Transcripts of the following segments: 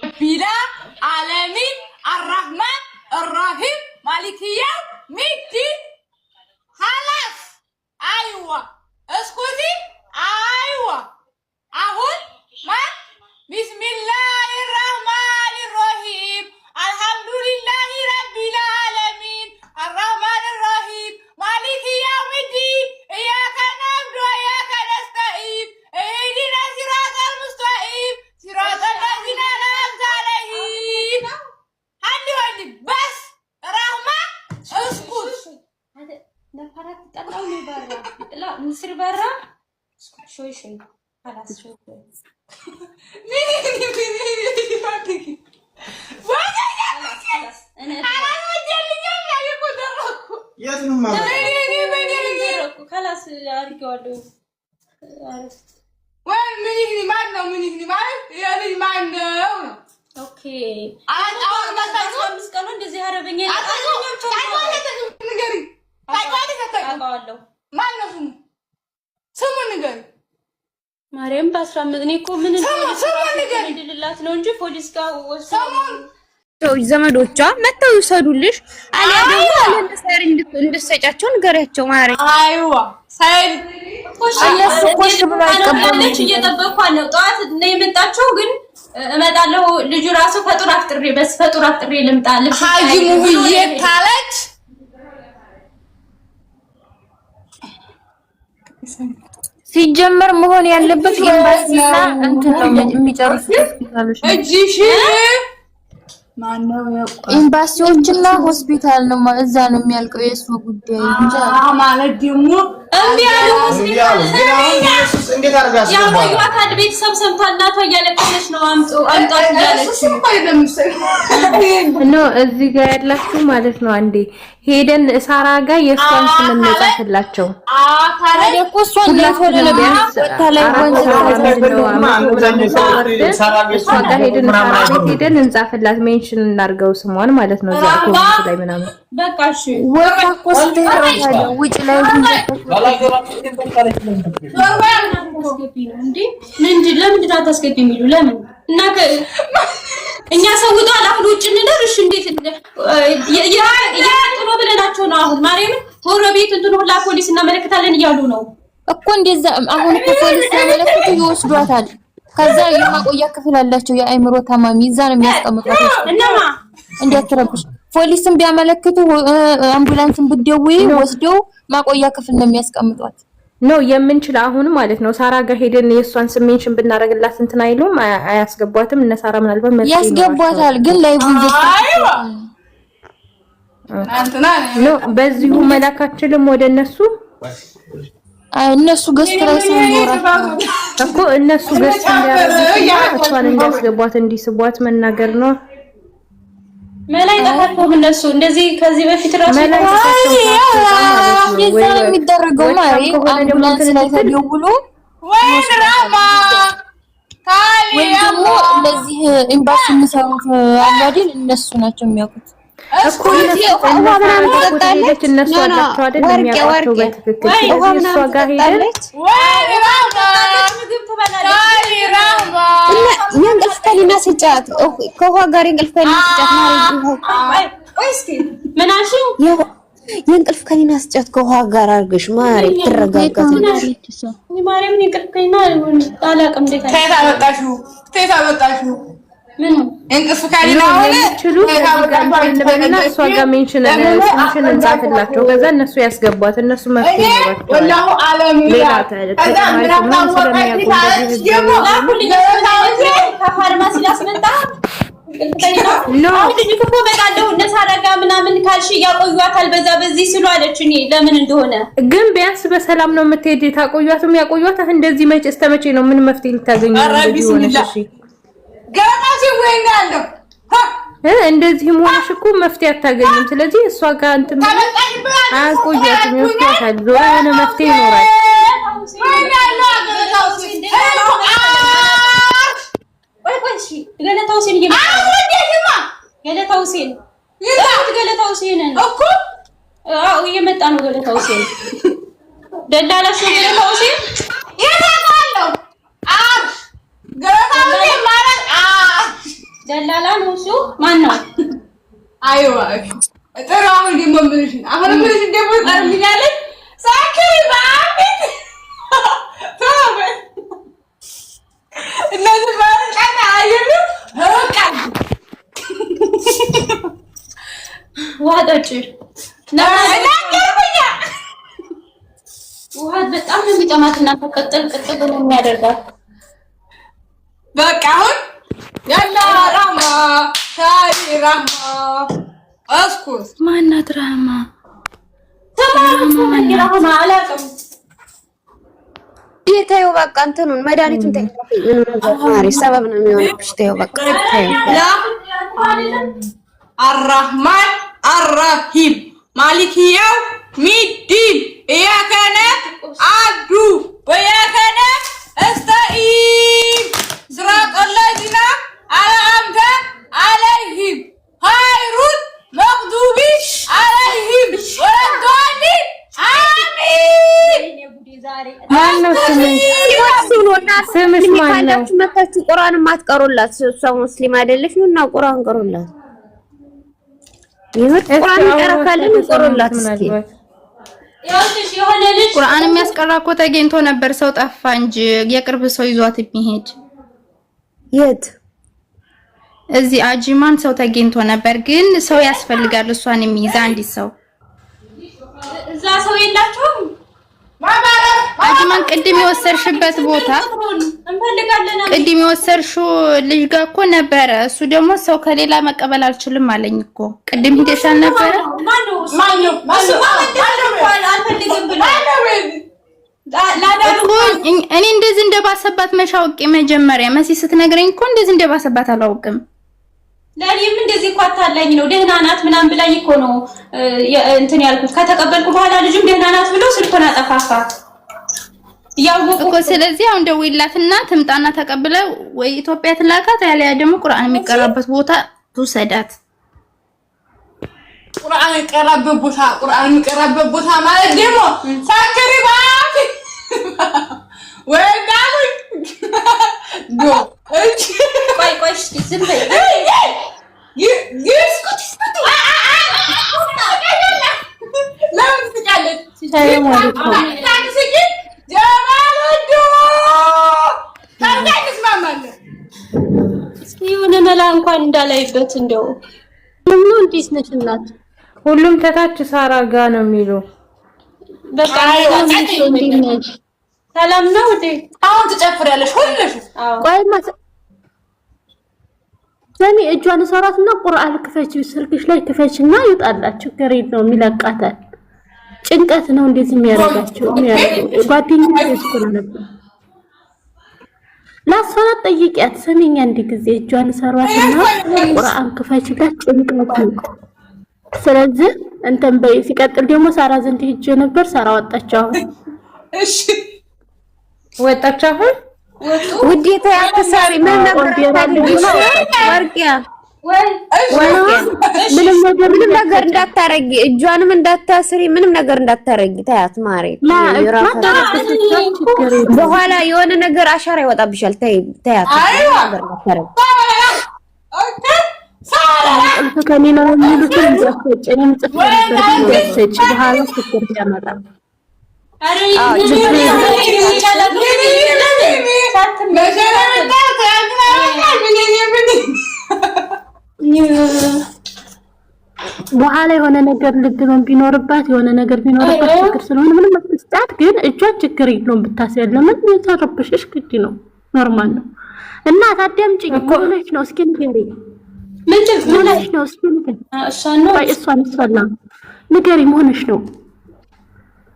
بلا عالمين الرحمن الرحيم مالك يوم الدين خلاص ايوه اسكتي ايوه اقول ما بسم الله الرحمن الرحيم الحمد لله رب العالمين الرحمن الرحيم مالك يوم الدين اياك نعبد واياك نستعين اهدنا الصراط المستقيم صراط الذين انعمت عليهم عندي بس رحمة اسكت هذا نفرت تطلعوا لي برا لا نصير برا شوي خلاص شوي خلاص انا خلاص ارجعوا وين مني ما يعني ما عنده اوكي انا ما مسكنو እንደዚህ አረበኛ ማርያም በ15 እኔ እኮ ምን እንደልላት ነው እንጂ ፖሊስ ጋር ወሰደው ዘመዶቿ መተው ይሰዱልሽ አሊያ ደግሞ አለነሰር እንድትሰጫቸው ንገሪያቸው ማርያም አይዋ ሳይድ ኮሽ ብሎ አይቀበሉሽ እየጠበቅኳት ነው ጧት ነው የመጣችው ግን እመጣለሁ ልጁ ራሱ ፈጡር አፍጥሬ ልምጣልሽ ሀጂ ሙህዬ ታለች ሲጀመር መሆን ያለበት ኤምባሲና እንትን ነው የሚጨርሱት ሆስፒታሎች እጂሽ ማነው ኤምባሲዎችና ሆስፒታል ነው እዛ ነው የሚያልቀው የሱ ጉዳይ እንጂ ማለት ደግሞ እንዴ ያለው ሆስፒታል እንዴት አርጋስ ያው ይዋታል ቤተሰብ ሰምታናቷ እያለቀሰች ነው አምጣት እያለች ነው እዚህ ጋር ያላችሁ ማለት ነው አንዴ ሄደን ሳራ ጋር የሷን ስም እንጻፍላቸው ታዲያ እኮ እሷን ለፎሎ ነው ታላይ ሄደን እንጻፍላት ሜንሽን እናርገው ስሟን ማለት ነው እዛ ኮሜንት ላይ ምናምን በቃ እሺ ወጣ ኮስቴራው ውጭ ላይ ለምንድን አታስገቢ የሚሉ ለምን እና እኛ ሰውቷል አሁን ውጭ እንደርሽ እንዴት ያ ጥሩ ብለናቸው ነው አሁን ማርያም ጎረቤት እንትን ሁላ ፖሊስ እናመለክታለን እያሉ ነው እኮ እንደዛ አሁን እኮ ፖሊስ ያመለክቱ ይወስዷታል ከዛ የማቆያ ክፍል አላቸው የአይምሮ ታማሚ እዛ ነው የሚያስቀምጧት እናማ እንዲያተረብሽ ፖሊስን ቢያመለክቱ አምቡላንስን ብትደውይ ወስደው ማቆያ ክፍል ነው የሚያስቀምጧት ነው የምንችል አሁን ማለት ነው ሳራ ጋር ሄደን የሷን ስሜንሽን ብናረግላት እንትን አይሉም አያስገቧትም እነ ሳራ ምናልባት ማለት ያስገቧታል ግን ላይ ነው በዚሁ መላካችንም ወደ እነሱ ገስት ላይ ሲኖራቸው እኮ እነሱ ገስት እንዲያረጉ እሷን እንዲያስገቧት እንዲስቧት መናገር ነው መላይ ተፈተው እነሱ እንደዚህ ከዚህ በፊት ራሱ የዛን የሚደረገው ማለት አምቡላንስ ላይ ተደውሎ ወይ ድራማ ታዲያ እንደዚህ ኤምባሲ የሚሰሩት አላዲን እነሱ ናቸው የሚያውቁት እኮ እነሱ አላቸው አይደል የሚያውቁት በትክክል እሷ ጋር ሄደች የእንቅልፍ ከሊና ስጫት ከውሃ ጋር የእንቅልፍ ከሊና ስጫት ማለት እስኪ ምን አልሽኝ የእንቅልፍ ከሊና ስጫት ከውሃ ጋር አድርገሽ ማሪ ትረጋጋለች ማርያም የእንቅልፍ ከሊና አላውቅም እንዴት አመጣሽው ምን እንቅልፍ ከሊና ሆነ እንበልና እሷ ጋር ሜንሽን እንጻፍላቸው ከዛ እነሱ ያስገቧት እነሱ መፍትሄ ይኖራቸዋል ወላሁ ዓለም ከፋርማሲ ላስመጣ እኮ በቃለው ነሳራጋ ምናምን ካልሽ ያቆዩዋታል በዚህ ሲሉ አለችኝ ለምን እንደሆነ ግን ቢያንስ በሰላም ነው የምትሄድ ታቆዩዋትም ያቆዩዋት እንደዚህ መቼ እስከመቼ ነው ምን መፍትሄ ልታገኙ ነው እሺ ገራሲ ወይናለው እንደዚህ ሆነሽ እኮ መፍትሄ አታገኝም ስለዚህ እሷ ጋር እንትን አቆያትም ይወስዳታል ዞሮ የሆነ መፍትሄ ይኖራል ወይሺ ገለታው ሲል ገለታው ሲል እኮ አው እየመጣ ነው ገለታው ሲል ደላላሽ ገለታው ሲል ይታቃለው ገለታው ሲል ማለት ደላላ ነው እሱ ማን ነው? አይዋ ጥራው እንደምምልሽ አሁን ምንሽ እንደምጣር ምኛለሽ ሳከሪ ባቢት ታበ እነዚህ ባርቃና አይሉ በቃ ዋዳጭ ውሃ በጣም ነው የሚጠማትና ተቀጥል ብሎ የሚያደርጋት በቃ አሁን ያላ ራማ ሻይ ራማ አስኩስ ማናት ራማ ራማ አላውቅም ይታዩ በቃ እንትኑን መድኃኒቱን ተይማሪ ሰበብ ነው የሚሆንብሽ ተይው በቃ الرحمن الرحيم مالك يوم الدين إياك نعبد وإياك نستعين صراط الذين أنعمت عليهم غير المغضوب عليهم ولا الضالين آمين ማነው ስምሽ ማነው? መታችሁ ቁርአን ማትቀሩላት እሷ ሙስሊም አይደለሽ እና ቁርአን ቀሩላት ይሁን ቁርአን ቀራካለን ቀሩላት እስኪ ቁርአን የሚያስቀራ እኮ ተገኝቶ ነበር ሰው ጠፋ እንጂ የቅርብ ሰው ይዟት የሚሄድ የት እዚህ አጂማን ሰው ተገኝቶ ነበር ግን ሰው ያስፈልጋል እሷን የሚይዝ አንድ ሰው እዛ ሰው የላችሁም አጂማን ቅድም የወሰርሽበት ቦታ ቅድም የወሰርሽው ልጅ ጋር እኮ ነበረ እሱ ደግሞ ሰው ከሌላ መቀበል አልችልም አለኝ እኮ ቅድም ሄደሻል ነበር ማነው እኔ እንደዚህ እንደባሰባት መሻውቂ መጀመሪያ መሲ ስትነግረኝ እኮ እንደዚህ እንደባሰባት አላውቅም ለኔም እንደዚህ እኮ አታላኝ ነው ደህና ናት ምናምን ብላኝ እኮ ነው እንትን ያልኩት ከተቀበልኩ በኋላ ልጅም ደህና ናት ብሎ ስልኩን አጠፋፋት ያውቁ እኮ ስለዚህ አሁን ደውይላትና ትምጣና ተቀብለ ወይ ኢትዮጵያ ትላካት ያለያ ደግሞ ቁርአን የሚቀራበት ቦታ ትውሰዳት ቁርአን የሚቀራበት ቦታ ማለት ደግሞ ሳከሪ ባቲ ወዳሉ ዶ ቆይ ዝም በይ ይስኩት ለምን ትቃለች ሰላም አለይኩም የሆነ መላ እንኳን እንዳላይበት እንደው ምን እንዴት ነሽ እናት ሁሉም ተታች ሳራ ጋር ነው የሚሉ በቃ ሰላም ነው እንዴ አሁን ትጨፍሪያለሽ ሁሉሽ ቆይማ ሰሚ እጇን ሰራትና ቁርአን ክፈች ስልክሽ ላይ ክፈችና ይውጣላችሁ ከሬድ ነው የሚለቃታል ጭንቀት ነው እንደዚህ የሚያረጋቸው ጓደኛዬ እስኮ ነበር ላስፈራት ጠይቂያት ሰሚኛ እንደ ጊዜ እጇን ሰራትና ቁርአን ክፈችላት ጭንቀት ነው ስለዚህ እንተን በይ ሲቀጥል ደግሞ ሳራ ዘንድ ሄጄ ነበር ሳራ ወጣቻው እሺ ወጣቻው ውዴታ ያከሳሪ ምን ነበር ወርቂያ ምንም ነገር እንዳታረጊ እጇንም እንዳታስሪ ምንም ነገር እንዳታረጊ ታያት ማሬ በኋላ የሆነ ነገር አሻራ ይወጣብሻል ታያት ነገር እንዳታረጊ ከኔና የሚሉት እንደፈጨንም ጽፈት በኋላ ፍቅር ያመጣል በኋላ የሆነ ነገር ልትሆን ቢኖርባት የሆነ ነገር ቢኖርባት ችግር ስለሆነ ምንም አትስጣት ግን እጇን ችግር የለውም ብታስያለምን የተረበሽሽ ግድ ነው ኖርማል ነው እና ታዳምጪኝ ቆለሽ ነው እስኪ ንገሪ ምን ነው እስኪ ንገሪ እሷን ሰላም ንገሪ መሆንሽ ነው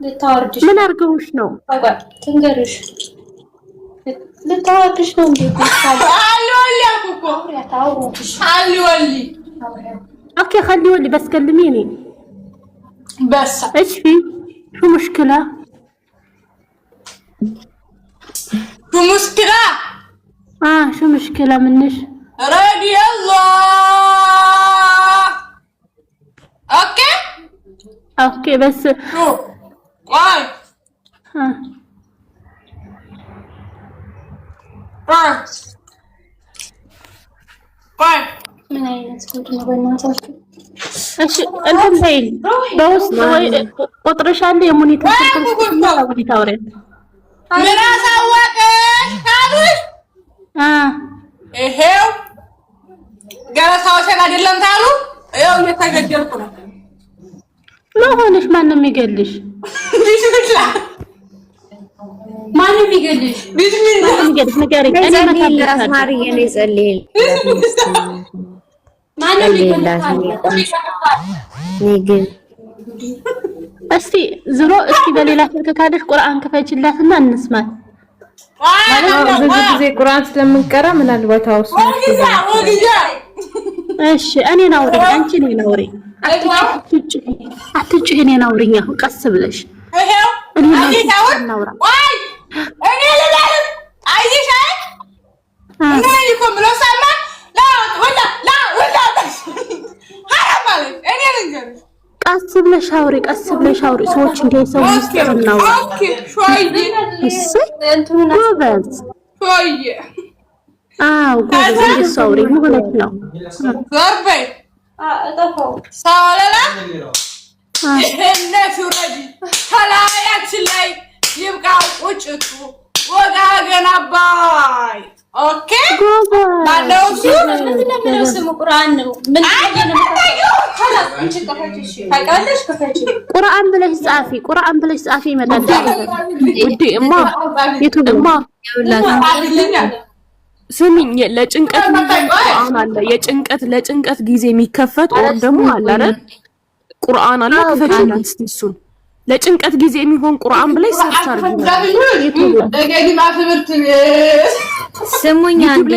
ልታወርድሽ ምን አርገውሽ ነው ትንገርሽ ልታወርድሽ ነው እንዴ አልወሊ አኩኮ አልወሊ اوكي خلي ولي بس كلميني بس ايش في شو مشكله شو مشكله منش رضي الله اوكي بس شو واي ቆይ ምን አይነት ጉድ ነው በእናታችሁ? እሺ እንትን በይል በውስጥ ወይ ቁጥርሽ አለ የሙኒት ስልክ ታውሪ ምን አሳወቀሽ ታሉሽ ይሄው ገረሳዎችን አይደለም ታሉ ይሄው እየተገደልኩ ነው። ለሆነሽ ማን ነው የሚገልሽ? ቢስሚላህ ማን ነው የሚገልሽ? ቢስሚላህ ንገሪኝ። እኔ መታለሽ ማርዬ ነው ይጸልይል ማን ነው የሚገልሽ? ንግል እስቲ ዝሮ እስቲ በሌላ ስልክ ካለሽ ቁርአን ክፈችላትና እንስማት። ብዙ ጊዜ ቁርአን ስለምንቀራ ምናልባት አውስ እሺ እኔን አውሪኝ፣ አንቺ እኔን አውሪኝ። አትጭ እኔን አውሪኝ። አሁን ቀስ ብለሽ ይሄው እናውራ። ወይ እኔ ልላል አይሽ እኔ ይቆምሎ ሰማ ላ ወላ ሐራም ማለት እኔ ልንገርሽ ቀስ ብለሽ አውሪ፣ ቀስ ብለሽ አውሪ። ሰዎች እንደሰው ምስጢር ነው። ኦኬ ሾይ ጎበዝ ሾይ ጎበዝ እንደሰው አውሪ። ማለት ነው ዘርበ አጠፋው ሳላላ እነ ሹረዲ ከላያችን ላይ ይብቃው ቁጭቱ ወጋገን አባይ ኦኬ ባለውሱ ምንድነው ስሙ? ቁርአን ነው። ምን ነው? ቁርአን ብለሽ ጻፊ፣ ቁርአን ብለሽ ጻፊ ይመጣል። ውዴ እማ ዩቲዩብ እማ ስሚኝ፣ ለጭንቀት ቁርአን አለ። የጭንቀት ለጭንቀት ጊዜ የሚከፈት ወር ደግሞ አለ አይደል? ቁርአን አለ። ክፈችላት እስቲ እሱን ለጭንቀት ጊዜ የሚሆን ቁርአን ብለሽ ሰርች አድርጊ። ስሙኝ አንዴ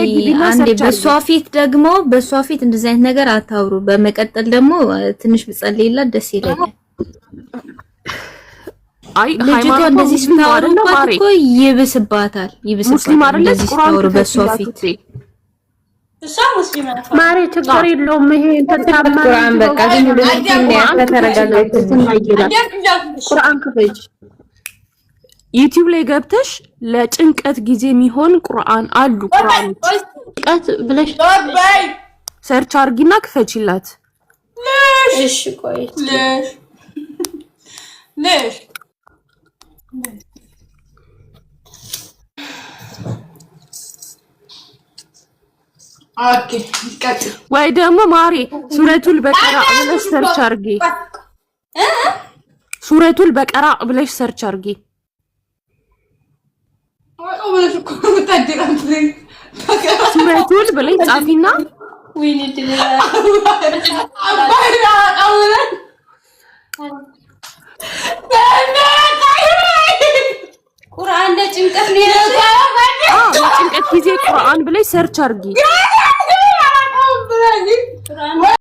በሷ ፊት ደግሞ በሷ ፊት እንደዚህ አይነት ነገር አታውሩ። በመቀጠል ደግሞ ትንሽ ብጸልይላት ደስ ይለኛል። አይ ልጅቷ እንደዚህ ስታወሩባት እኮ ይብስባታል። ሙስሊም አይደለች ቁርአን በሷ ፊት እሷ ሙስሊም ናት። ማሬ ችግር የለውም። ይሄ ተጣማ ቁርአን በቃ ግን ቁርአን ክፈች። ዩቲዩብ ላይ ገብተሽ ለጭንቀት ጊዜ የሚሆን ቁርአን አሉ። ቁርአን ጭንቀት ብለሽ ሰርች አርጊና ክፈችላት። እሺ ቆይ ለሽ ኦኬ ይቀጥል። ወይ ደግሞ ማሬ ሱረቱል በቀራ ብለሽ ሰርች አርጊ። ሱረቱል በቀራ ብለሽ ሰርች አርጊ። ሱረቱል ብለሽ ጻፊና ወይኔ ድል ቁርአን ለጭንቀት ነው ያለው። ለጭንቀት ጊዜ ቁርአን ብለሽ ሰርች አርጊ።